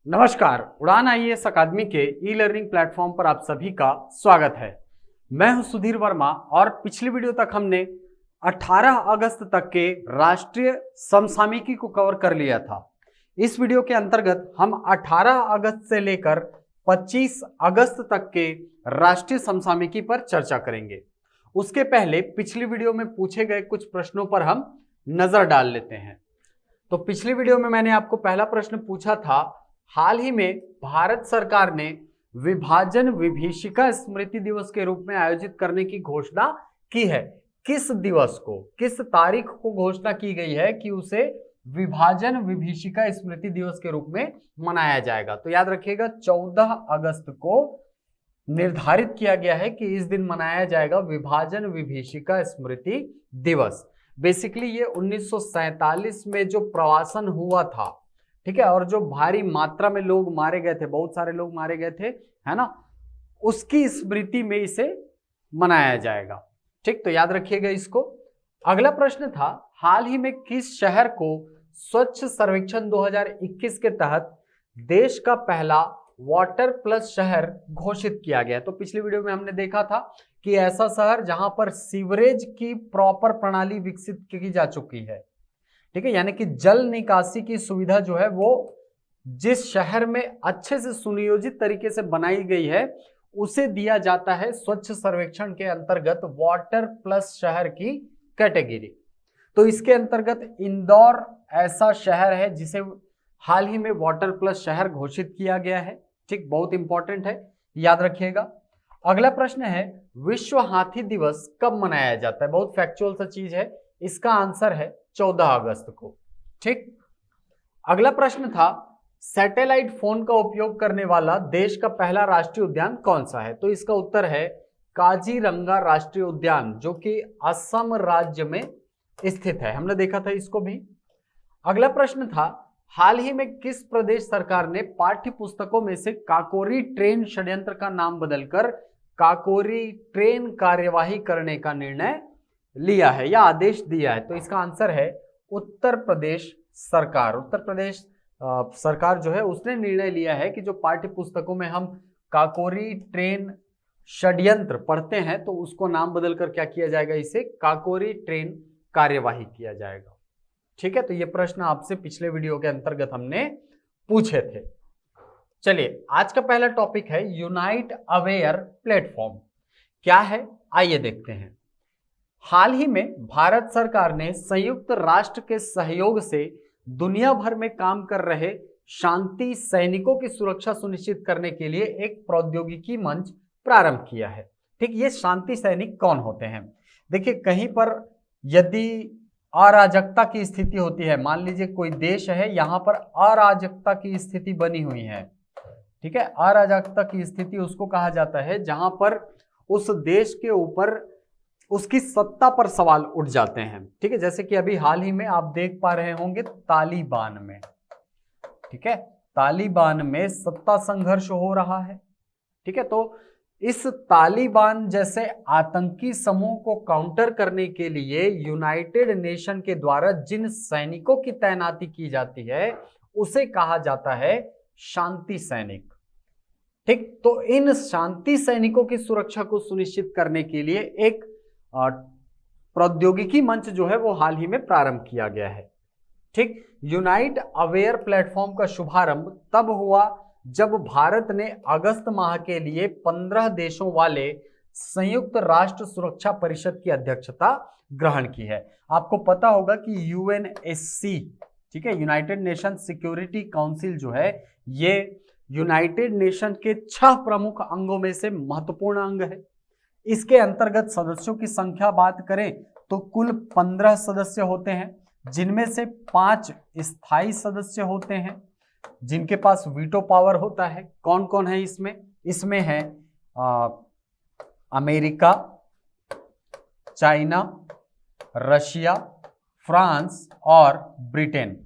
नमस्कार, उड़ान आईएएस अकादमी के ई लर्निंग प्लेटफॉर्म पर आप सभी का स्वागत है। मैं हूं सुधीर वर्मा और पिछली वीडियो तक हमने 18 अगस्त तक के राष्ट्रीय समसामयिकी को कवर कर लिया था। इस वीडियो के अंतर्गत हम 18 अगस्त से लेकर 25 अगस्त तक के राष्ट्रीय समसामयिकी पर चर्चा करेंगे। उसके पहले पिछली वीडियो में पूछे गए कुछ प्रश्नों पर हम नजर डाल लेते हैं। तो पिछली वीडियो में मैंने आपको पहला प्रश्न पूछा था, हाल ही में भारत सरकार ने विभाजन विभीषिका स्मृति दिवस के रूप में आयोजित करने की घोषणा की है। किस दिवस को, किस तारीख को घोषणा की गई है कि उसे विभाजन विभीषिका स्मृति दिवस के रूप में मनाया जाएगा? तो याद रखिएगा 14 अगस्त को निर्धारित किया गया है कि इस दिन मनाया जाएगा विभाजन विभीषिका स्मृति दिवस। बेसिकली ये 1947 में जो प्रवासन हुआ था, ठीक है, और जो भारी मात्रा में लोग मारे गए थे, बहुत सारे लोग मारे गए थे, है ना, उसकी स्मृति में इसे मनाया जाएगा। ठीक, तो याद रखिएगा इसको। अगला प्रश्न था, हाल ही में किस शहर को स्वच्छ सर्वेक्षण 2021 के तहत देश का पहला वाटर प्लस शहर घोषित किया गया? तो पिछली वीडियो में हमने देखा था कि ऐसा शहर जहां पर सीवरेज की प्रॉपर प्रणाली विकसित की जा चुकी है, ठीक है, यानी कि जल निकासी की सुविधा जो है वो जिस शहर में अच्छे से सुनियोजित तरीके से बनाई गई है उसे दिया जाता है स्वच्छ सर्वेक्षण के अंतर्गत वाटर प्लस शहर की कैटेगरी। तो इसके अंतर्गत इंदौर ऐसा शहर है जिसे हाल ही में वाटर प्लस शहर घोषित किया गया है। ठीक, बहुत इंपॉर्टेंट है, याद रखिएगा। अगला प्रश्न है, विश्व हाथी दिवस कब मनाया जाता है? बहुत फैक्चुअल सा चीज है, इसका आंसर है 14 अगस्त को। ठीक, अगला प्रश्न था, सैटेलाइट फोन का उपयोग करने वाला देश का पहला राष्ट्रीय उद्यान कौन सा है? तो इसका उत्तर है काजीरंगा राष्ट्रीय उद्यान, जो कि असम राज्य में स्थित है। हमने देखा था इसको भी। अगला प्रश्न था, हाल ही में किस प्रदेश सरकार ने पाठ्य पुस्तकों में से काकोरी ट्रेन षड्यंत्र का नाम बदलकर काकोरी ट्रेन कार्यवाही करने का निर्णय लिया है या आदेश दिया है? तो इसका आंसर है उत्तर प्रदेश सरकार। उत्तर प्रदेश सरकार जो है उसने निर्णय लिया है कि जो पाठ्य पुस्तकों में हम काकोरी ट्रेन षड्यंत्र पढ़ते हैं तो उसको नाम बदलकर क्या किया जाएगा, इसे काकोरी ट्रेन कार्यवाही किया जाएगा। ठीक है, तो ये प्रश्न आपसे पिछले वीडियो के अंतर्गत हमने पूछे थे। चलिए, आज का पहला टॉपिक है यूनाइट अवेयर प्लेटफॉर्म। क्या है, आइए देखते हैं। हाल ही में भारत सरकार ने संयुक्त राष्ट्र के सहयोग से दुनिया भर में काम कर रहे शांति सैनिकों की सुरक्षा सुनिश्चित करने के लिए एक प्रौद्योगिकी मंच प्रारंभ किया है। ठीक, ये शांति सैनिक कौन होते हैं? देखिए, कहीं पर यदि अराजकता की स्थिति होती है, मान लीजिए कोई देश है, यहां पर अराजकता की स्थिति बनी हुई है, ठीक है, अराजकता की स्थिति उसको कहा जाता है जहां पर उस देश के ऊपर उसकी सत्ता पर सवाल उठ जाते हैं। ठीक है, जैसे कि अभी हाल ही में आप देख पा रहे होंगे तालिबान में, ठीक है, तालिबान में सत्ता संघर्ष हो रहा है। ठीक है, तो इस तालिबान जैसे आतंकी समूह को काउंटर करने के लिए यूनाइटेड नेशन के द्वारा जिन सैनिकों की तैनाती की जाती है उसे कहा जाता है शांति सैनिक। ठीक, तो इन शांति सैनिकों की सुरक्षा को सुनिश्चित करने के लिए एक प्रौद्योगिकी मंच जो है वो हाल ही में प्रारंभ किया गया है। ठीक, यूनाइट अवेयर प्लेटफॉर्म का शुभारंभ तब हुआ जब भारत ने अगस्त माह के लिए 15 देशों वाले संयुक्त राष्ट्र सुरक्षा परिषद की अध्यक्षता ग्रहण की है। आपको पता होगा कि यूएनएससी, ठीक है, यूनाइटेड नेशन सिक्योरिटी काउंसिल जो है ये यूनाइटेड नेशन के 6 प्रमुख अंगों में से महत्वपूर्ण अंग है। इसके अंतर्गत सदस्यों की संख्या बात करें तो कुल 15 सदस्य होते हैं, जिनमें से 5 स्थायी सदस्य होते हैं जिनके पास वीटो पावर होता है। कौन कौन है इसमें? इसमें है अमेरिका, चाइना, रशिया, फ्रांस और ब्रिटेन।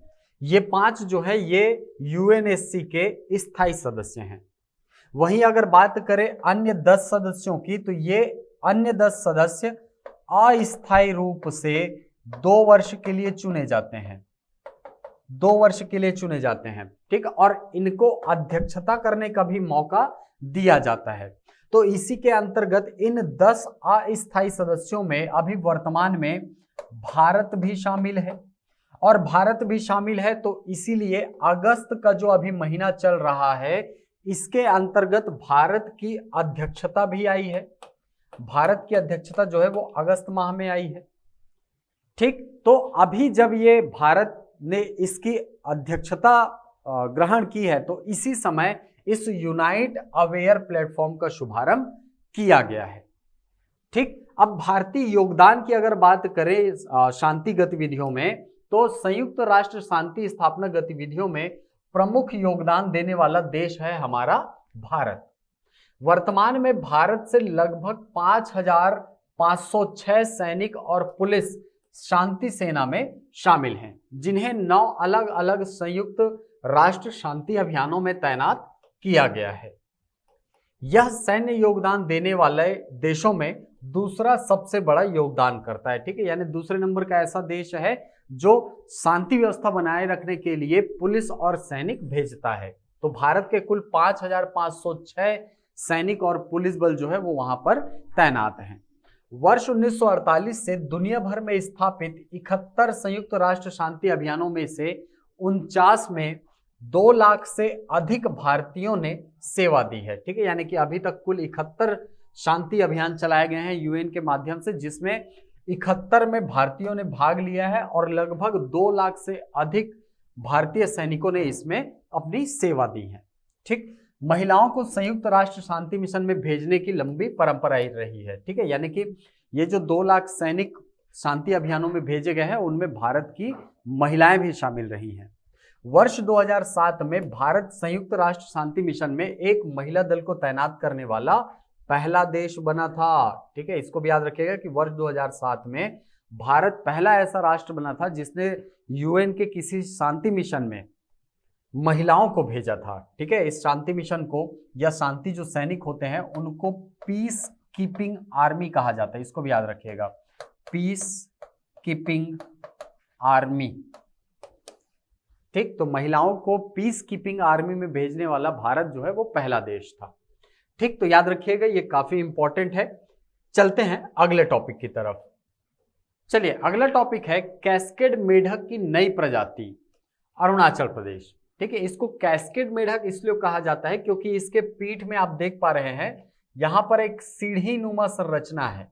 ये 5 जो है ये यूएनएससी के स्थायी सदस्य हैं। वहीं अगर बात करें अन्य 10 सदस्यों की तो ये अन्य 10 सदस्य अस्थायी रूप से 2 वर्ष के लिए चुने जाते हैं। 2 वर्ष के लिए चुने जाते हैं, ठीक, और इनको अध्यक्षता करने का भी मौका दिया जाता है। तो इसी के अंतर्गत इन 10 अस्थायी सदस्यों में अभी वर्तमान में भारत भी शामिल है, और भारत भी शामिल है तो इसीलिए अगस्त का जो अभी महीना चल रहा है इसके अंतर्गत भारत की अध्यक्षता भी आई है। भारत की अध्यक्षता जो है वो अगस्त माह में आई है, ठीक। तो अभी जब ये भारत ने इसकी अध्यक्षता ग्रहण की है तो इसी समय इस यूनाइट अवेयर प्लेटफॉर्म का शुभारंभ किया गया है, ठीक। अब भारतीय योगदान की अगर बात करें शांति गतिविधियों में, तो संयुक्त राष्ट्र शांति स्थापना गतिविधियों में प्रमुख योगदान देने वाला देश है हमारा भारत। वर्तमान में भारत से लगभग 5,506 सैनिक और पुलिस शांति सेना में शामिल हैं, जिन्हें 9 अलग अलग संयुक्त राष्ट्र शांति अभियानों में तैनात किया गया है। यह सैन्य योगदान देने वाले देशों में दूसरा सबसे बड़ा योगदान करता है, ठीक है। यानी दूसरे नंबर का ऐसा देश है जो शांति व्यवस्था बनाए रखने के लिए पुलिस और सैनिक भेजता है। तो भारत के कुल 5,506 सैनिक और पुलिस बल जो है वो वहां पर तैनात हैं। वर्ष 1948 से दुनिया भर में स्थापित 71 संयुक्त राष्ट्र शांति अभियानों में से 49 में 2 लाख से अधिक भारतीयों ने सेवा दी है, ठीक है। यानी कि अभी तक कुल 71 शांति अभियान चलाए गए हैं यूएन के माध्यम से, जिसमें 71 में भारतीयों ने भाग लिया है और लगभग 2 लाख से अधिक भारतीय सैनिकों ने इसमें अपनी सेवा दी है, ठीक। महिलाओं को संयुक्त राष्ट्र शांति मिशन में भेजने की लंबी परंपरा रही है, ठीक है। यानी कि ये जो 2 लाख सैनिक शांति अभियानों में भेजे गए हैं उनमें भारत की महिलाएं भी शामिल रही हैं। वर्ष 2007 में भारत संयुक्त राष्ट्र शांति मिशन में एक महिला दल को तैनात करने वाला पहला देश बना था, ठीक है। इसको भी याद रखिएगा कि वर्ष 2007 में भारत पहला ऐसा राष्ट्र बना था जिसने यूएन के किसी शांति मिशन में महिलाओं को भेजा था, ठीक है। इस शांति मिशन को या शांति जो सैनिक होते हैं उनको पीस कीपिंग आर्मी कहा जाता है, इसको भी याद रखिएगा, पीस कीपिंग आर्मी, ठीक। तो महिलाओं को पीस कीपिंग आर्मी में भेजने वाला भारत जो है वो पहला देश था, ठीक। तो याद रखिएगा ये काफी इंपॉर्टेंट है। चलते हैं अगले टॉपिक की तरफ। चलिए अगला टॉपिक है कैस्केड मेढक की नई प्रजाति, अरुणाचल प्रदेश, ठीक है। इसको कैस्केड मेढक इसलिए कहा जाता है क्योंकि इसके पीठ में आप देख पा रहे हैं यहां पर एक सीढ़ी नुमा संरचना है,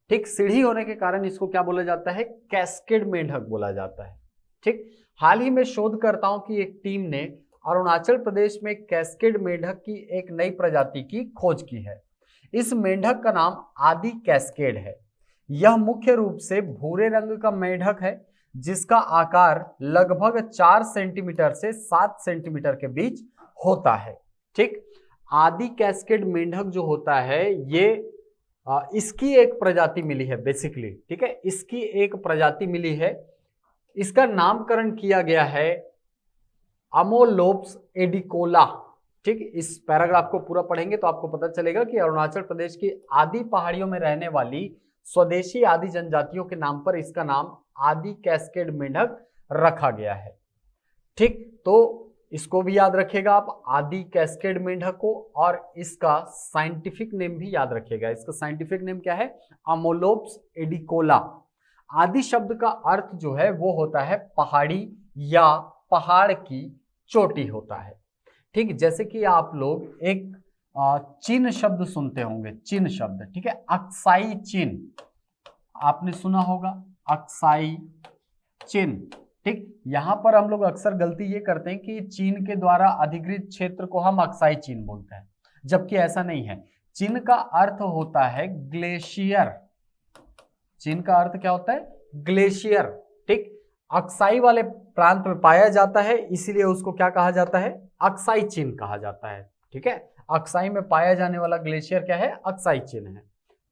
ठीक। सीढ़ी होने के कारण इसको क्या बोला जाता है, कैस्केड मेढक बोला जाता है, ठीक। हाल ही में शोधकर्ताओं की एक टीम ने अरुणाचल प्रदेश में कैस्केड मेंढक की एक नई प्रजाति की खोज की है। इस मेंढक का नाम आदि कैस्केड है। यह मुख्य रूप से भूरे रंग का मेंढक है जिसका आकार लगभग 4 सेंटीमीटर से 7 सेंटीमीटर के बीच होता है, ठीक। आदि कैस्केड मेंढक जो होता है ये इसकी एक प्रजाति मिली है बेसिकली, ठीक है। इसकी एक प्रजाति मिली है, इसका नामकरण किया गया है अमोलोप्स एडिकोला, ठीक। इस पैराग्राफ को पूरा पढ़ेंगे तो आपको पता चलेगा कि अरुणाचल प्रदेश की आदि पहाड़ियों में रहने वाली स्वदेशी आदि जनजातियों के नाम पर इसका नाम आदि कैस्केड मेंढक रखा गया है, ठीक। तो इसको भी याद रखिएगा आप, आदि कैस्केड मेंढक को, और इसका साइंटिफिक नेम भी याद रखिएगा। इसका साइंटिफिक नेम क्या है, अमोलोप्स एडिकोला। आदि शब्द का अर्थ जो है वो होता है पहाड़ी या पहाड़ की चोटी होता है, ठीक। जैसे कि आप लोग एक चिन्ह शब्द सुनते होंगे, चिन्ह शब्द, ठीक है, अक्साई चिन्ह आपने सुना होगा, अक्साई चिन्ह, ठीक। यहां पर हम लोग अक्सर गलती ये करते हैं कि चीन के द्वारा अधिकृत क्षेत्र को हम अक्साई चिन्ह बोलते हैं, जबकि ऐसा नहीं है। चिन्ह का अर्थ होता है ग्लेशियर, चिन्ह का अर्थ क्या होता है, ग्लेशियर, ठीक। अक्साई वाले प्रांत में पाया जाता है इसीलिए उसको क्या कहा जाता है, अक्साई चिन्ह कहा जाता है, ठीक है। अक्साई में पाया जाने वाला ग्लेशियर क्या है, अक्साई चिन्ह है,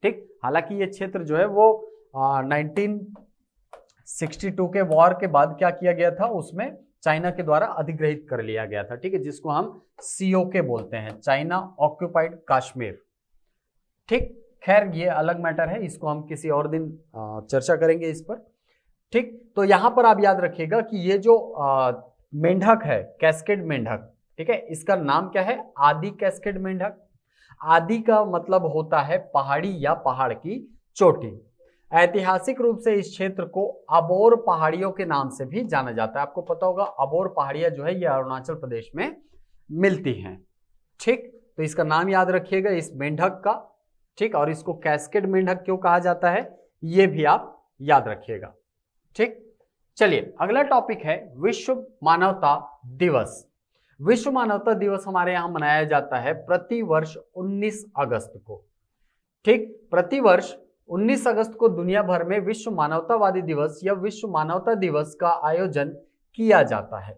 ठीक। हालांकि ये क्षेत्र जो है वो 1962 के वॉर के बाद क्या किया गया था, उसमें चाइना के द्वारा अधिग्रहित कर लिया गया था, ठीक है, जिसको हम COK बोलते हैं, चाइना ऑक्यूपाइड कश्मीर, ठीक। खैर ये अलग मैटर है, इसको हम किसी और दिन चर्चा करेंगे इस पर। ठीक, तो यहां पर आप याद रखिएगा कि ये जो मेंढक है, कैस्केड मेंढक, ठीक है, इसका नाम क्या है? आदि कैस्केड मेंढक। आदि का मतलब होता है पहाड़ी या पहाड़ की चोटी। ऐतिहासिक रूप से इस क्षेत्र को अबोर पहाड़ियों के नाम से भी जाना जाता है। आपको पता होगा अबोर पहाड़ियां जो है ये अरुणाचल प्रदेश में मिलती हैं। ठीक, तो इसका नाम याद रखिएगा इस मेंढक का। ठीक, और इसको कैस्केड मेंढक क्यों कहा जाता है ये भी आप याद रखिएगा। ठीक, चलिए अगला टॉपिक है विश्व मानवता दिवस। विश्व मानवता दिवस हमारे यहां मनाया जाता है प्रति वर्ष 19 अगस्त को। ठीक, प्रति वर्ष 19 अगस्त को दुनिया भर में विश्व मानवतावादी दिवस या विश्व मानवता दिवस का आयोजन किया जाता है।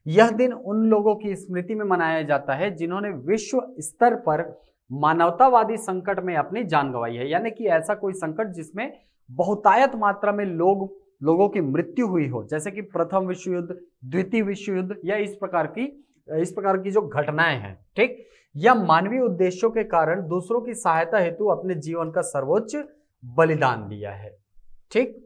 यह दिन उन लोगों की स्मृति में मनाया जाता है जिन्होंने विश्व स्तर पर मानवतावादी संकट में अपनी जान गंवाई है, यानी कि ऐसा कोई संकट जिसमें बहुतायत मात्रा में लोगों की मृत्यु हुई हो, जैसे कि प्रथम विश्व युद्ध, द्वितीय विश्व युद्ध या इस प्रकार की जो घटनाएं हैं। ठीक, या मानवीय उद्देश्यों के कारण दूसरों की सहायता हेतु अपने जीवन का सर्वोच्च बलिदान दिया है। ठीक,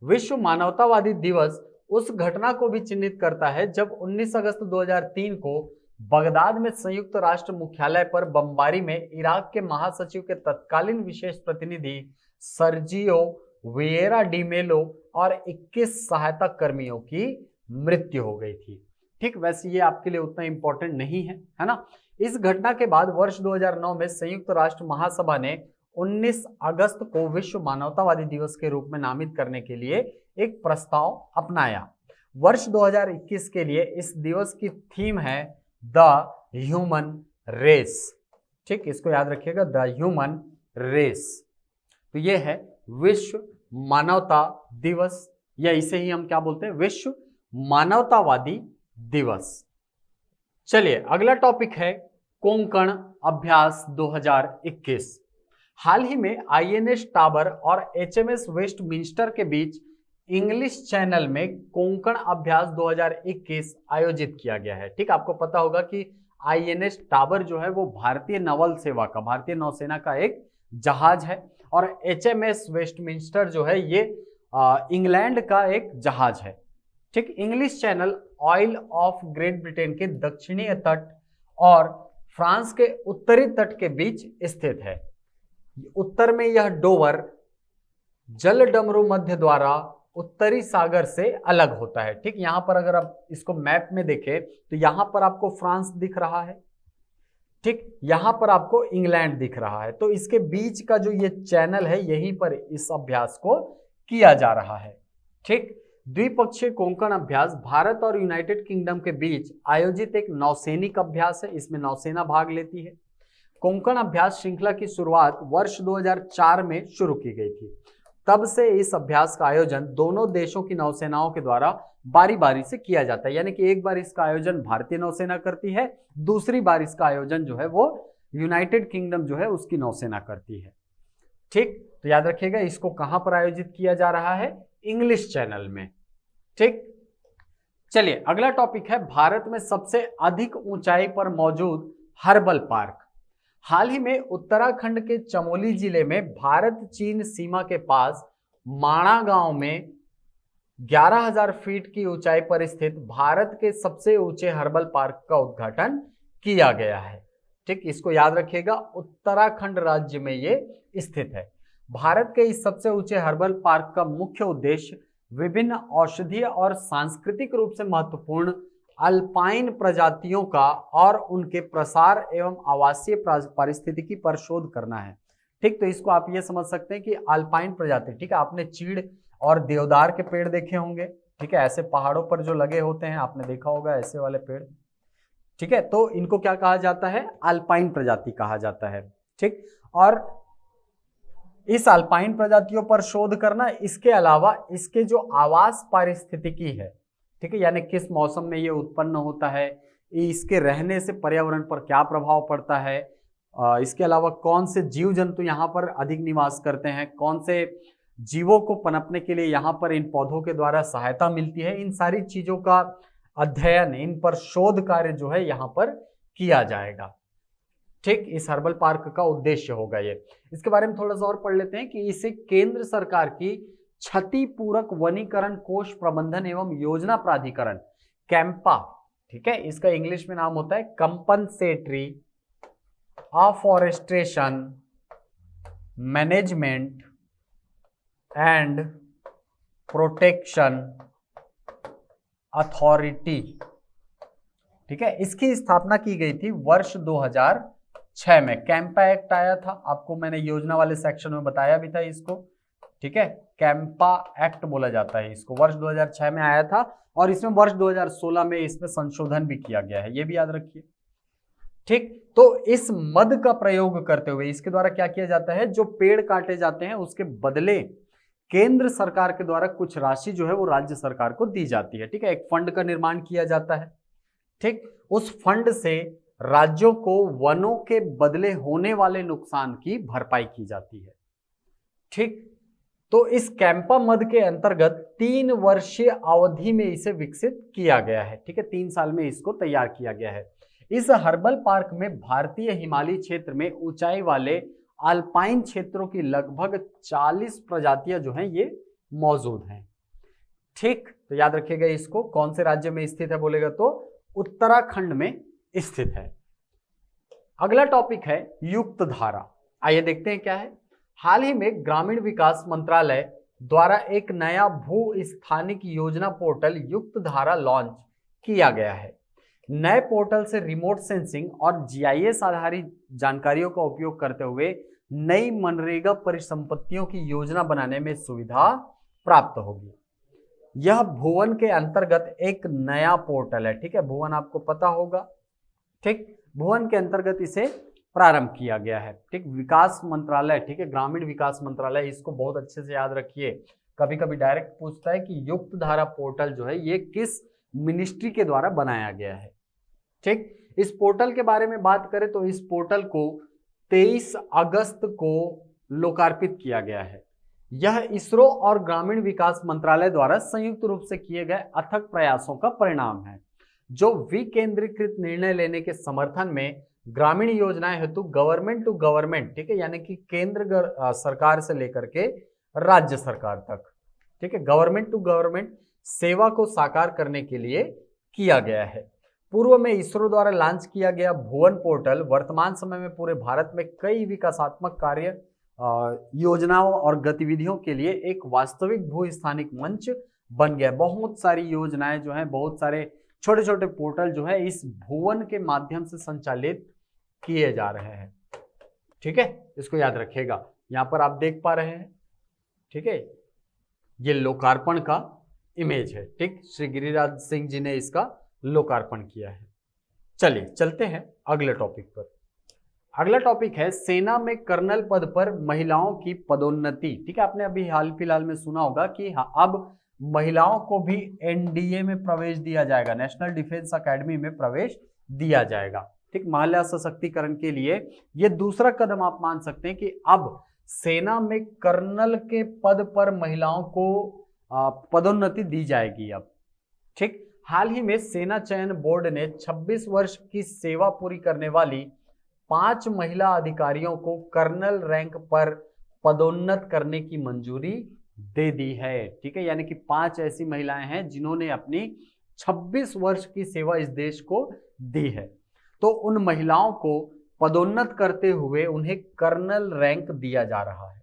विश्व मानवतावादी दिवस उस घटना को भी चिन्हित करता है जब 19 अगस्त 2003 को बगदाद में संयुक्त राष्ट्र मुख्यालय पर बमबारी में इराक के महासचिव के तत्कालीन विशेष प्रतिनिधि सर्जियो विएरा डी मेलो और 21 सहायता कर्मियों की मृत्यु हो गई थी। ठीक, वैसे ये आपके लिए उतना इंपॉर्टेंट नहीं है ना। इस घटना के बाद वर्ष 2009 में संयुक्त राष्ट्र महासभा ने 19 अगस्त को विश्व मानवतावादी दिवस के रूप में नामित करने के लिए एक प्रस्ताव अपनाया। वर्ष 2021 के लिए इस दिवस की थीम है द ह्यूमन रेस। ठीक, इसको याद रखिएगा, द ह्यूमन रेस। तो ये है विश्व मानवता दिवस, या इसे ही हम क्या बोलते हैं, विश्व मानवतावादी दिवस। चलिए अगला टॉपिक है कोंकण अभ्यास 2021। हाल ही में आईएनएस टावर और एचएमएस वेस्टमिंस्टर के बीच इंग्लिश चैनल में कोंकण अभ्यास 2021 आयोजित किया गया है। ठीक, आपको पता होगा कि आईएनएस टावर जो है वो भारतीय नवल सेवा का, भारतीय नौसेना का एक जहाज है, और एचएमएस वेस्टमिंस्टर जो है ये इंग्लैंड का एक जहाज है। ठीक, English channel oil of great Britain के दक्षिणी तट और फ्रांस के उत्तरी तट के बीच स्थित है। उत्तर में यह डोवर जल डमरू मध्य द्वारा उत्तरी सागर से अलग होता है। ठीक, यहां पर अगर आप इसको मैप में देखें तो यहां पर आपको फ्रांस दिख रहा है, ठीक, यहां पर आपको इंग्लैंड दिख रहा है। तो इसके बीच का जो ये चैनल है यहीं पर इस अभ्यास को किया जा रहा है। ठीक, द्विपक्षीय कोंकण अभ्यास भारत और यूनाइटेड किंगडम के बीच आयोजित एक नौसैनिक अभ्यास है। इसमें नौसेना भाग लेती है। कोंकण अभ्यास श्रृंखला की शुरुआत वर्ष 2004 में शुरू की गई थी। तब से इस अभ्यास का आयोजन दोनों देशों की नौसेनाओं के द्वारा बारी बारी से किया जाता है, यानी कि एक बार इसका आयोजन भारतीय नौसेना करती है, दूसरी बार इसका आयोजन जो है वो यूनाइटेड किंगडम जो है उसकी नौसेना करती है। ठीक, तो याद रखिएगा इसको कहां पर आयोजित किया जा रहा है, इंग्लिश चैनल में। ठीक, चलिए अगला टॉपिक है भारत में सबसे अधिक ऊंचाई पर मौजूद हर्बल पार्क। हाल ही में उत्तराखंड के चमोली जिले में भारत चीन सीमा के पास माणा गांव में 11,000 फीट की ऊंचाई पर स्थित भारत के सबसे ऊंचे हर्बल पार्क का उद्घाटन किया गया है। ठीक, इसको याद रखिएगा, उत्तराखंड राज्य में ये स्थित है। भारत के इस सबसे ऊंचे हर्बल पार्क का मुख्य उद्देश्य विभिन्न औषधीय और सांस्कृतिक रूप से महत्वपूर्ण अल्पाइन प्रजातियों का और उनके प्रसार एवं आवासीय पारिस्थितिकी पर शोध करना है। ठीक, तो इसको आप ये समझ सकते हैं कि अल्पाइन प्रजाति, ठीक है, आपने चीड़ और देवदार के पेड़ देखे होंगे, ठीक है, ऐसे पहाड़ों पर जो लगे होते हैं आपने देखा होगा ऐसे वाले पेड़, ठीक है, तो इनको क्या कहा जाता है, अल्पाइन प्रजाति कहा जाता है। ठीक, और इस अल्पाइन प्रजातियों पर शोध करना, इसके अलावा इसके जो आवास पारिस्थितिकी है, ठीक है, यानी किस मौसम में ये उत्पन्न होता है, इसके रहने से पर्यावरण पर क्या प्रभाव पड़ता है, इसके अलावा कौन से जीव जंतु यहाँ पर अधिक निवास करते हैं, कौन से जीवों को पनपने के लिए यहाँ पर इन पौधों के द्वारा सहायता मिलती है, इन सारी चीजों का अध्ययन, इन पर शोध कार्य जो है यहाँ पर किया जाएगा। ठीक, इस हर्बल पार्क का उद्देश्य होगा ये। इसके बारे में थोड़ा सा और पढ़ लेते हैं कि इसे केंद्र सरकार की क्षतिपूरक वनीकरण कोष प्रबंधन एवं योजना प्राधिकरण, कैंपा, ठीक है, इसका इंग्लिश में नाम होता है compensatory afforestation management and protection authority, ठीक है। इसकी स्थापना की गई थी वर्ष 2006 में। कैंपा एक्ट आया था, आपको मैंने योजना वाले सेक्शन में बताया भी था इसको, ठीक है। कैंपा एक्ट बोला जाता है इसको, वर्ष 2006 में आया था और इसमें वर्ष 2016 में इसमें संशोधन भी किया गया है, ये भी याद रखिए, ठीक। तो इस मद का प्रयोग करते हुए इसके द्वारा क्या किया जाता है, जो पेड़ काटे जाते हैं उसके बदले केंद्र सरकार के द्वारा कुछ राशि जो है वो राज्य सरकार को दी जाती है, ठीक है। एक फंड का निर्माण किया जाता है, ठीक। उस फंड से राज्यों को वनों के बदले होने वाले नुकसान की भरपाई की जाती है, ठीक। तो इस कैंपा मद के अंतर्गत 3 वर्षीय अवधि में इसे विकसित किया गया है, ठीक है। 3 साल में इसको तैयार किया गया है। इस हर्बल पार्क में भारतीय हिमालयी क्षेत्र में ऊंचाई वाले अल्पाइन क्षेत्रों की लगभग 40 प्रजातियां जो हैं ये मौजूद हैं, ठीक। तो याद रखिएगा इसको, कौन से राज्य में स्थित है बोलेगा तो उत्तराखंड में स्थित है। अगला टॉपिक है युक्त धारा। आइए देखते हैं क्या है। हाल ही में ग्रामीण विकास मंत्रालय द्वारा एक नया भू स्थानिक योजना पोर्टल युक्त धारा लॉन्च किया गया है। नए पोर्टल से रिमोट सेंसिंग और जीआईएस आधारित जानकारियों का उपयोग करते हुए नई मनरेगा परिसंपत्तियों की योजना बनाने में सुविधा प्राप्त होगी। यह भुवन के अंतर्गत एक नया पोर्टल है, ठीक है। भुवन आपको पता होगा, ठीक। भुवन के अंतर्गत इसे प्रारंभ किया गया है, ठीक। विकास मंत्रालय, ठीक है, ग्रामीण विकास मंत्रालय, इसको बहुत अच्छे से याद रखिए। कभी कभी डायरेक्ट पूछता है कि युक्त धारा पोर्टल जो है ये किस मिनिस्ट्री के द्वारा बनाया गया है, ठीक। इस पोर्टल के बारे में बात करें तो इस पोर्टल को 23 अगस्त को लोकार्पित किया गया है। यह इसरो और ग्रामीण विकास मंत्रालय द्वारा संयुक्त रूप से किए गए अथक प्रयासों का परिणाम है, जो विकेंद्रीकृत निर्णय लेने के समर्थन में ग्रामीण योजनाएं हेतु गवर्नमेंट टू गवर्नमेंट, ठीक है, यानी कि केंद्र सरकार से लेकर के राज्य सरकार तक, ठीक है, गवर्नमेंट टू गवर्नमेंट सेवा को साकार करने के लिए किया गया है। पूर्व में इसरो द्वारा लॉन्च किया गया भुवन पोर्टल वर्तमान समय में पूरे भारत में कई विकासात्मक कार्य योजनाओं और गतिविधियों के लिए एक वास्तविक भू स्थानिक मंच बन गया। बहुत सारी योजनाएं जो हैं, बहुत सारे छोटे छोटे पोर्टल जो है इस भुवन के माध्यम से संचालित किए जा रहे हैं, ठीक है। इसको याद रखिएगा। यहां पर आप देख पा रहे हैं, ठीक है, ये लोकार्पण का इमेज है, ठीक। श्री गिरिराज सिंह जी ने इसका लोकार्पण किया है। चलिए चलते हैं अगले टॉपिक पर। अगला टॉपिक है सेना में कर्नल पद पर महिलाओं की पदोन्नति, ठीक है। आपने अभी हाल फिलहाल में सुना होगा कि अब महिलाओं को भी एनडीए में प्रवेश दिया जाएगा, नेशनल डिफेंस एकेडमी में प्रवेश दिया जाएगा, ठीक। महिला सशक्तिकरण के लिए यह दूसरा कदम आप मान सकते हैं कि अब सेना में कर्नल के पद पर महिलाओं को पदोन्नति दी जाएगी अब, ठीक। हाल ही में सेना चयन बोर्ड ने 26 वर्ष की सेवा पूरी करने वाली 5 महिला अधिकारियों को कर्नल रैंक पर पदोन्नत करने की मंजूरी दे दी है, ठीक है। यानी कि 5 ऐसी महिलाएं हैं जिन्होंने अपनी 26 वर्ष की सेवा इस देश को दी है। तो उन महिलाओं को पदोन्नत करते हुए उन्हें कर्नल रैंक दिया जा रहा है।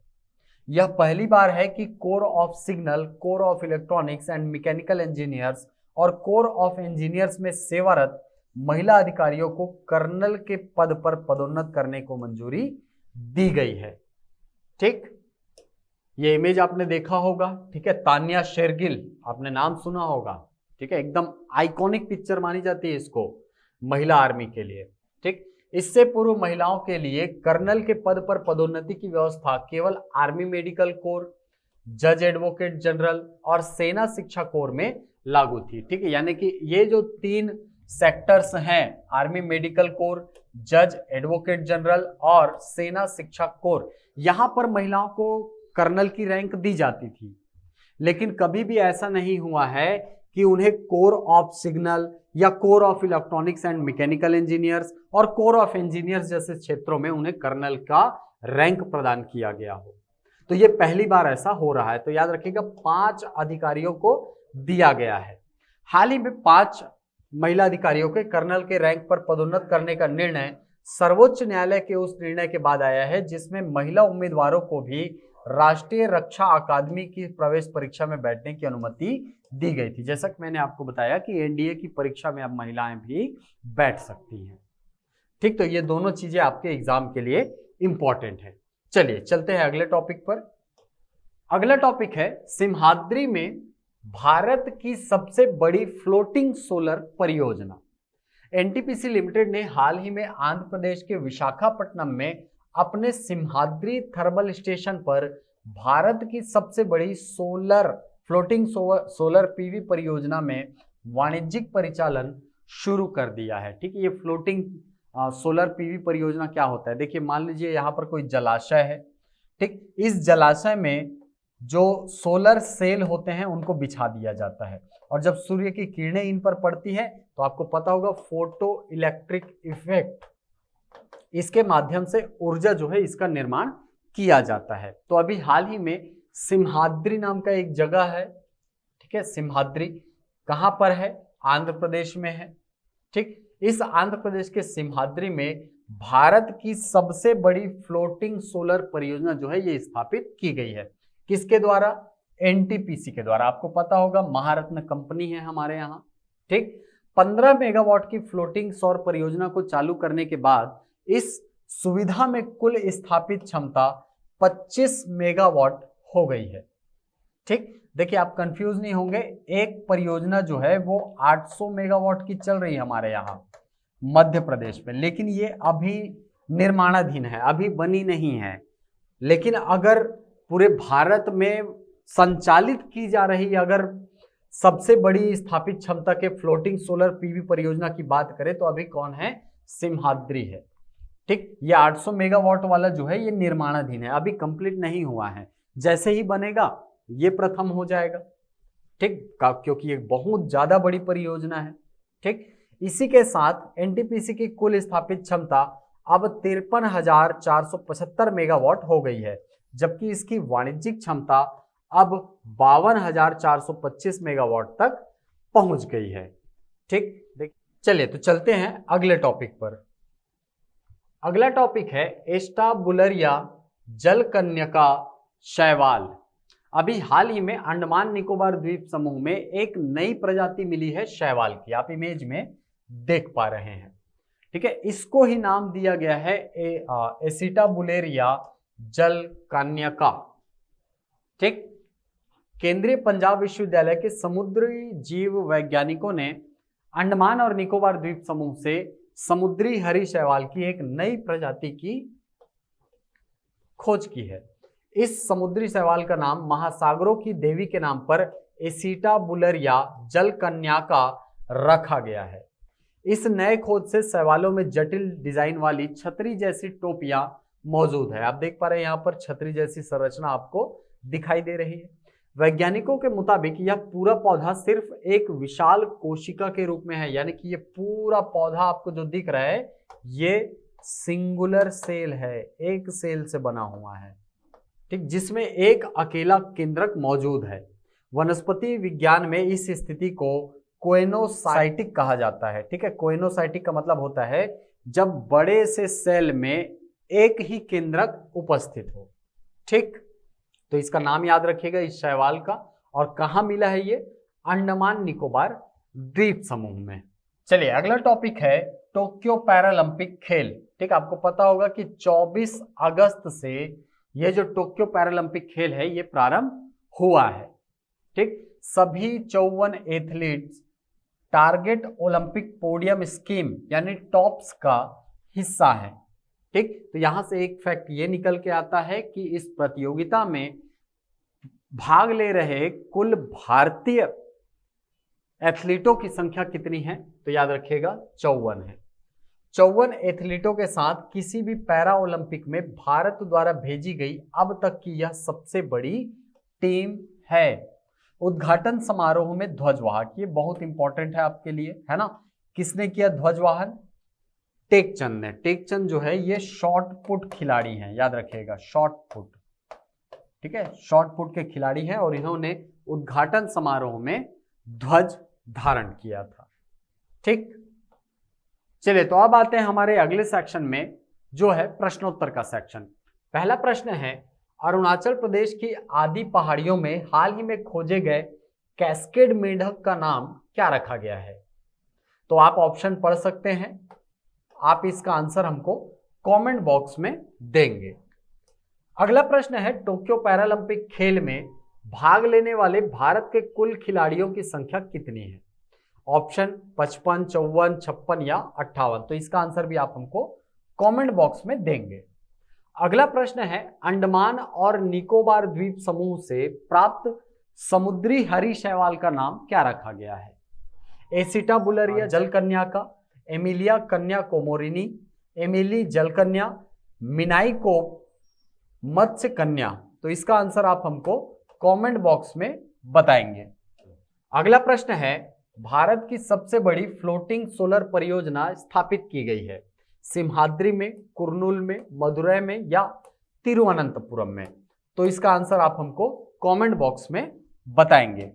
यह पहली बार है कि core of signal, core of electronics and mechanical engineers और कोर ऑफ इंजीनियर्स में सेवारत महिला अधिकारियों को कर्नल के पद पर पदोन्नत करने को मंजूरी दी गई है, ठीक। ये इमेज आपने देखा होगा, ठीक है। तान्या शेरगिल, आपने नाम सुना होगा, ठीक है। एकदम आइकॉनिक पिक्चर मानी जाती है इसको महिला आर्मी के लिए, ठीक। इससे पूर्व महिलाओं के लिए कर्नल के पद पर पदोन्नति की व्यवस्था केवल आर्मी मेडिकल कोर, जज एडवोकेट जनरल और सेना शिक्षा कोर में लागू थी, ठीक है। यानी कि ये जो 3 सेक्टर्स हैं, आर्मी मेडिकल कोर, जज एडवोकेट जनरल और सेना शिक्षा कोर, यहां पर महिलाओं को कर्नल की रैंक दी जाती थी। लेकिन कभी भी ऐसा नहीं हुआ है कि उन्हें कोर ऑफ सिग्नल या core of electronics and mechanical engineers और कोर ऑफ इंजीनियर्स जैसे क्षेत्रों में उन्हें कर्नल का रैंक प्रदान किया गया हो। तो ये पहली बार ऐसा हो रहा है। तो याद रखिएगा 5 अधिकारियों को दिया गया है। हाल ही में 5 महिला अधिकारियों के कर्नल के रैंक पर पदोन्नत करने का निर्णय सर्वोच्च न्यायालय के उस निर्णय के बाद आया है जिसमें महिला उम्मीदवारों को भी राष्ट्रीय रक्षा अकादमी की प्रवेश परीक्षा में बैठने की अनुमति दी गई थी। जैसा कि मैंने आपको बताया कि एनडीए की परीक्षा में अब महिलाएं भी बैठ सकती हैं। ठीक, तो ये दोनों चीजें आपके एग्जाम के लिए इंपॉर्टेंट है। चलिए चलते हैं अगले टॉपिक पर। अगला टॉपिक है सिमहाद्री में भारत की सबसे बड़ी फ्लोटिंग सोलर परियोजना। एनटीपीसी लिमिटेड ने हाल ही में आंध्र प्रदेश के विशाखापट्टनम में अपने सिमहाद्री थर्मल स्टेशन पर भारत की सबसे बड़ी फ्लोटिंग सोलर पीवी परियोजना में वाणिज्यिक परिचालन शुरू कर दिया है। ठीक है, ये फ्लोटिंग सोलर पीवी परियोजना क्या होता है? देखिए, मान लीजिए यहाँ पर कोई जलाशय है। ठीक, इस जलाशय में जो सोलर सेल होते हैं उनको बिछा दिया जाता है और जब सूर्य की किरणें इन पर पड़ती है तो आपको पता होगा फोटो इलेक्ट्रिक इफेक्ट, इसके माध्यम से ऊर्जा जो है इसका निर्माण किया जाता है। तो अभी हाल ही में सिमहाद्री नाम का एक जगह है। ठीक है, सिमहाद्री कहां पर है? आंध्र प्रदेश में है। ठीक, इस आंध्र प्रदेश के सिमहाद्री में भारत की सबसे बड़ी फ्लोटिंग सोलर परियोजना जो है ये स्थापित की गई है। किसके द्वारा? एनटीपीसी के द्वारा। आपको पता होगा महारत्न कंपनी है हमारे यहाँ। ठीक, 15 मेगावाट की फ्लोटिंग सौर परियोजना को चालू करने के बाद इस सुविधा में कुल स्थापित क्षमता 25 मेगावाट हो गई है। ठीक, देखिए आप कंफ्यूज नहीं होंगे, एक परियोजना जो है वो 800 मेगावाट की चल रही है हमारे यहाँ मध्य प्रदेश में, लेकिन ये अभी निर्माणाधीन है, अभी बनी नहीं है। लेकिन अगर पूरे भारत में संचालित की जा रही अगर सबसे बड़ी स्थापित क्षमता के फ्लोटिंग सोलर पीवी परियोजना की बात करें तो अभी कौन है? सिमहाद्री है। ठीक, ये 800 मेगावाट वाला जो है ये निर्माणाधीन है, अभी कंप्लीट नहीं हुआ है। जैसे ही बनेगा ये प्रथम हो जाएगा। ठीक, क्योंकि ये बहुत ज्यादा बड़ी परियोजना है। ठीक, इसी के साथ एनटीपीसी की कुल स्थापित क्षमता अब 53,475 मेगावाट हो गई है, जबकि इसकी वाणिज्यिक क्षमता अब 52,425 मेगावाट तक पहुंच गई है। ठीक, चलिए तो चलते हैं अगले टॉपिक पर। अगला टॉपिक है एस्टाबुलरिया जलकन्यका शैवाल। अभी हाल ही में अंडमान निकोबार द्वीप समूह में एक नई प्रजाति मिली है शैवाल की, आप इमेज में देख पा रहे हैं। ठीक है, इसको ही नाम दिया गया है एसिटाबुलेरिया जलकन्यका। ठीक, केंद्रीय पंजाब विश्वविद्यालय के समुद्री जीव वैज्ञानिकों ने अंडमान और निकोबार द्वीप समूह से समुद्री हरी शैवाल की एक नई प्रजाति की खोज की है। इस समुद्री शैवाल का नाम महासागरों की देवी के नाम पर एसिटाबुलरिया जलकन्यका रखा गया है। इस नए खोज से शैवालों में जटिल डिजाइन वाली छतरी जैसी टोपियां मौजूद है। आप देख पा रहे हैं यहाँ पर छतरी जैसी संरचना आपको दिखाई दे रही है। वैज्ञानिकों के मुताबिक यह पूरा पौधा सिर्फ एक विशाल कोशिका के रूप में है, यानी कि ये पूरा पौधा आपको जो दिख रहा है ये सिंगुलर सेल है, एक सेल से बना हुआ है। ठीक, जिसमें एक अकेला केंद्रक मौजूद है। वनस्पति विज्ञान में इस स्थिति को कोएनोसाइटिक कहा जाता है। ठीक है, कोएनोसाइटिक का मतलब होता है जब बड़े से सेल में एक ही केंद्रक उपस्थित हो। ठीक, तो इसका नाम याद रखिएगा इस शैवाल का। और कहां मिला है ये? अंडमान निकोबार द्वीप समूह में। चलिए अगला टॉपिक है टोक्यो पैरालंपिक खेल। ठीक, आपको पता होगा कि 24 अगस्त से ये जो टोक्यो पैरालंपिक खेल है ये प्रारंभ हुआ है। ठीक, सभी 54 athletes target Olympic podium scheme यानी टॉप्स का हिस्सा है। ठीक, तो यहां से एक फैक्ट ये निकल के आता है कि इस प्रतियोगिता में भाग ले रहे कुल भारतीय एथलीटों की संख्या कितनी है? तो याद रखिएगा 54 है। 54 एथलीटों के साथ किसी भी पैरा ओलंपिक में भारत द्वारा भेजी गई अब तक की यह सबसे बड़ी टीम है। उद्घाटन समारोह में ध्वजवाहक, ये बहुत इंपॉर्टेंट है आपके लिए, है ना। किसने किया ध्वजवाहन? टेकचंद ने। टेकचंद जो है ये शॉर्ट पुट खिलाड़ी हैं, याद रखिएगा शॉर्ट पुट। ठीक है, शॉट पुट के खिलाड़ी हैं और इन्होंने उद्घाटन समारोह में ध्वज धारण किया था। ठीक, चलिए तो अब आते हैं हमारे अगले सेक्शन में, जो है प्रश्नोत्तर का सेक्शन। पहला प्रश्न है, अरुणाचल प्रदेश की आदि पहाड़ियों में हाल ही में खोजे गए कैस्केड मेंढक का नाम क्या रखा गया है? तो आप ऑप्शन पढ़ सकते हैं, आप इसका आंसर हमको कमेंट बॉक्स में देंगे। अगला प्रश्न है, टोक्यो पैरालंपिक खेल में भाग लेने वाले भारत के कुल खिलाड़ियों की संख्या कितनी है? ऑप्शन 55, 54, 56 या 58। तो इसका आंसर भी आप हमको कमेंट बॉक्स में देंगे। अगला प्रश्न है, अंडमान और निकोबार द्वीप समूह से प्राप्त समुद्री हरी शैवाल का नाम क्या रखा गया है? एसिटा बुलरिया जलकन्या का, एमिलिया कन्या कोमोरिनी, एमिली जलकन्या, मिनाइको मत्स्य कन्या। तो इसका आंसर आप हमको कमेंट बॉक्स में बताएंगे। अगला प्रश्न है, भारत की सबसे बड़ी फ्लोटिंग सोलर परियोजना स्थापित की गई है सिम्हाद्री में, कुर्नूल में, मदुरै में या तिरुवनंतपुरम में? तो इसका आंसर आप हमको कमेंट बॉक्स में बताएंगे।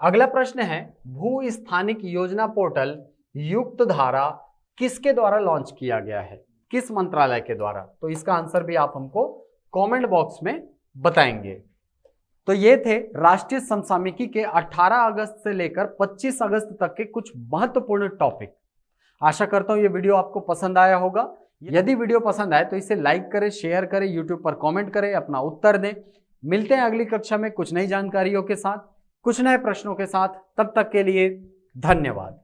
अगला प्रश्न है, भू स्थानिक योजना पोर्टल युक्त धारा किसके द्वारा लॉन्च किया गया है, किस मंत्रालय के द्वारा? तो इसका आंसर भी आप हमको कमेंट बॉक्स में बताएंगे। तो ये थे राष्ट्रीय समसामयिकी के 18 अगस्त से लेकर 25 अगस्त तक के कुछ महत्वपूर्ण टॉपिक। आशा करता हूं ये वीडियो आपको पसंद आया होगा। यदि वीडियो पसंद आए तो इसे लाइक करें, शेयर करें, यूट्यूब पर कमेंट करें, अपना उत्तर दें। मिलते हैं अगली कक्षा में कुछ नई जानकारियों के साथ, कुछ नए प्रश्नों के साथ। तब तक के लिए धन्यवाद।